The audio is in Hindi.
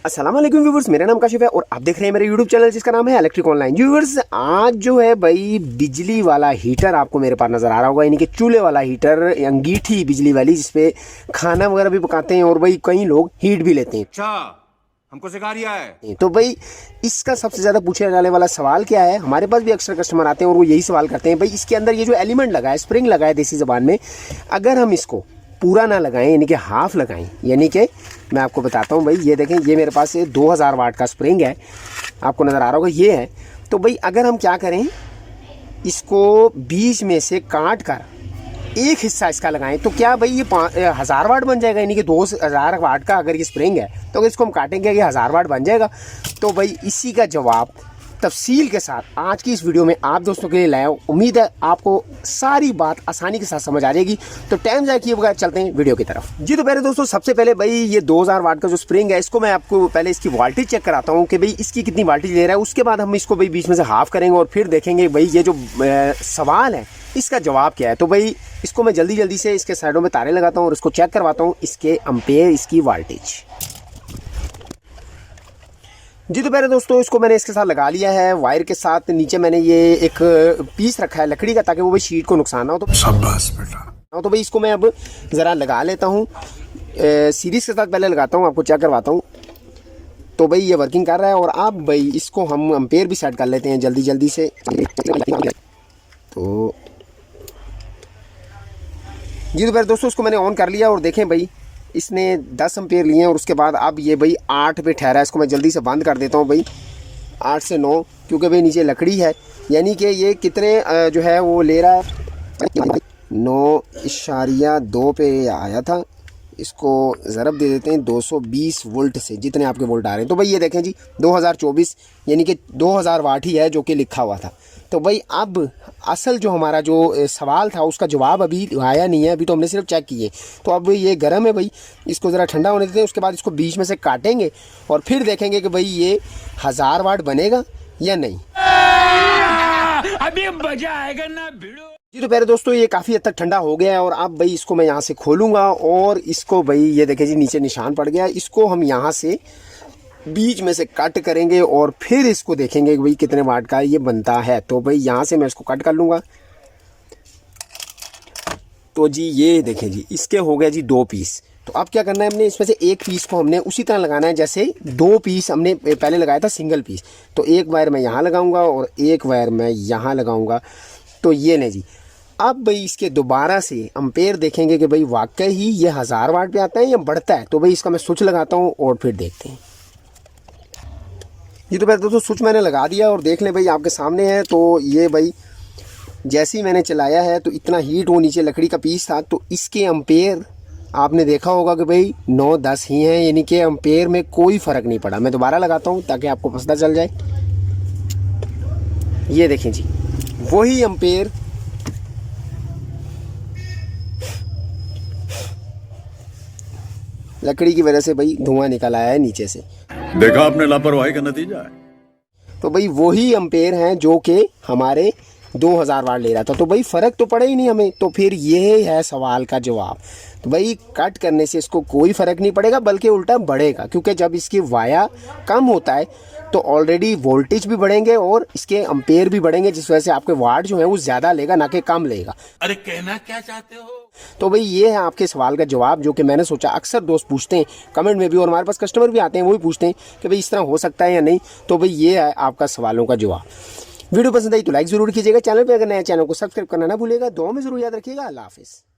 अस्सलाम वालेकुम व्यूवर्स, मेरा नाम काशिफ है और आप देख रहे हैं मेरे यूट्यूब चैनल जिसका नाम है इलेक्ट्रिक ऑनलाइन। व्यूवर्स, आज जो है भाई बिजली वाला हीटर आपको मेरे पास नज़र आ रहा होगा, यानी कि चूल्हे वाला हीटर, अंगीठी बिजली वाली, जिसपे खाना वगैरह भी पकाते हैं और भाई कई लोग हीट भी लेते हैं। अच्छा, हमको सिखा रिया है। तो भाई इसका सबसे ज़्यादा पूछे जाने वाला सवाल क्या है, हमारे पास भी अक्सर कस्टमर आते हैं और वो यही सवाल करते हैं, भाई इसके अंदर ये जो एलिमेंट लगा है, स्प्रिंग लगा है देसी ज़बान में, अगर हम इसको पूरा ना लगाएं, यानी कि हाफ लगाएं, यानी कि मैं आपको बताता हूं भाई, ये देखें, ये मेरे पास 2000 वाट का स्प्रिंग है, आपको नज़र आ रहा होगा, ये है। तो भाई अगर हम क्या करें, इसको बीच में से काट कर एक हिस्सा इसका लगाएं, तो क्या भाई ये 1000 वाट बन जाएगा, यानी कि 2000 वाट का अगर ये स्प्रिंग है, तो अगर इसको हम काटेंगे ये 1000 वाट बन जाएगा। तो भाई इसी का जवाब तफसील के साथ आज की इस वीडियो में आप दोस्तों के लिए लाया हूँ। उम्मीद है आपको सारी बात आसानी के साथ समझ आ जाएगी। तो टाइम ज़ाया किए बगैर चलते हैं वीडियो की तरफ। जी तो पहले दोस्तों, सबसे पहले भाई ये 2000 वाट का जो स्प्रिंग है, इसको मैं आपको पहले इसकी वोल्टेज चेक कराता हूँ कि भाई इसकी कितनी वोल्टेज ले रहा है। उसके बाद हम इसको भाई बीच में से हाफ करेंगे और फिर देखेंगे भाई ये जो सवाल है इसका जवाब क्या है। तो भाई इसको मैं जल्दी से इसके साइडों में तारे लगाता हूँ और इसको चेक करवाता हूँ इसके अम्पेयर, इसकी वोल्टेज। जी तो पहले दोस्तों, इसको मैंने इसके साथ लगा लिया है वायर के साथ। नीचे मैंने ये एक पीस रखा है लकड़ी का, ताकि वो भाई शीट को नुकसान ना हो। तो शाबाश बेटा। तो भाई इसको मैं अब ज़रा लगा लेता हूँ, सीरीज के साथ पहले लगाता हूँ, आपको चेक करवाता हूँ। तो भाई ये वर्किंग कर रहा है और अब भाई इसको हम अम्पेयर भी सेट कर लेते हैं जल्दी से। तो जी तो पहले दोस्तों, इसको मैंने ऑन कर लिया और देखें भाई इसने 10 एम्पेयर लिए हैं और उसके बाद अब ये भाई 8 पे ठहरा है। इसको मैं जल्दी से बंद कर देता हूँ भाई 8 से 9, क्योंकि भाई नीचे लकड़ी है, यानी कि ये कितने जो है वो ले रहा है 9.2 पे आया था। इसको ज़रब दे देते हैं 220 वोल्ट से, जितने आपके वोल्ट आ रहे हैं। तो भाई ये देखें जी 2024, यानी कि 2000 वाट ही है जो कि लिखा हुआ था। तो भाई अब असल जो हमारा जो सवाल था उसका जवाब अभी आया नहीं है, अभी तो हमने सिर्फ चेक किए। तो अब ये गर्म है भाई, इसको ज़रा ठंडा होने देते हैं। उसके बाद इसको बीच में से काटेंगे और फिर देखेंगे कि भाई ये 1000 वाट बनेगा या नहीं। अभी मजा आएगा ना भिड़ो। जी तो पहले दोस्तों, ये काफ़ी हद तक ठंडा हो गया है और अब भाई इसको मैं यहाँ से खोलूँगा और इसको भाई ये देखें जी नीचे निशान पड़ गया। इसको हम यहाँ से बीच में से कट करेंगे और फिर इसको देखेंगे कि भाई कितने वाट का ये बनता है। तो भाई यहाँ से मैं इसको कट कर लूँगा। तो जी ये देखें जी, इसके हो गया जी 2 पीस। तो अब क्या करना है, हमने इसमें से एक पीस को हमने उसी तरह लगाना है जैसे 2 पीस हमने पहले लगाया था सिंगल पीस। तो एक वायर मैं यहाँ लगाऊंगा और एक वायर मैं यहाँ लगाऊंगा। तो ये नहीं जी, अब भाई इसके दोबारा से अम्पेयर देखेंगे कि भाई वाकई ही ये 1000 वाट पे आता है या बढ़ता है। तो भाई इसका मैं स्विच लगाता हूँ और फिर देखते हैं। ये तो पहले दोस्तों स्विच मैंने लगा दिया और देख लें भाई आपके सामने है। तो ये भाई जैसे ही मैंने चलाया है तो इतना हीट, वो नीचे लकड़ी का पीस था, तो इसके अम्पेयर आपने देखा होगा कि भाई 9-10 ही हैं, यानी कि अम्पेयर में कोई फ़र्क नहीं पड़ा। मैं दोबारा लगाता हूँ ताकि आपको पता चल जाए। ये देखें जी, वही अम्पेयर लकड़ी की वजह से भाई धुआं निकल आया है नीचे से। देखा आपने लापरवाही का नतीजा है। तो भाई वही अम्पेयर हैं जो कि हमारे 2000 वाट ले रहा था। तो भाई फ़र्क तो पड़ा ही नहीं हमें। तो फिर ये है सवाल का जवाब। तो भाई कट करने से इसको कोई फ़र्क नहीं पड़ेगा, बल्कि उल्टा बढ़ेगा, क्योंकि जब इसकी वाया कम होता है तो ऑलरेडी वोल्टेज भी बढ़ेंगे और इसके अम्पेयर भी बढ़ेंगे, जिस वजह से आपके वाट जो है वो ज़्यादा लेगा, ना कि कम लेगा। अरे कहना क्या चाहते हो? तो भाई ये है आपके सवाल का जवाब, जो कि मैंने सोचा अक्सर दोस्त पूछते हैं कमेंट में भी, और हमारे पास कस्टमर भी आते हैं, वो भी पूछते हैं कि भाई इस तरह हो सकता है या नहीं। तो भाई ये है आपका सवालों का जवाब। वीडियो पसंद आई तो लाइक ज़रूर कीजिएगा। चैनल पर अगर नया, चैनल को सब्सक्राइब करना ना भूलिएगा। दुआ में ज़रूर याद रखिएगा। अल्लाह हाफिज़।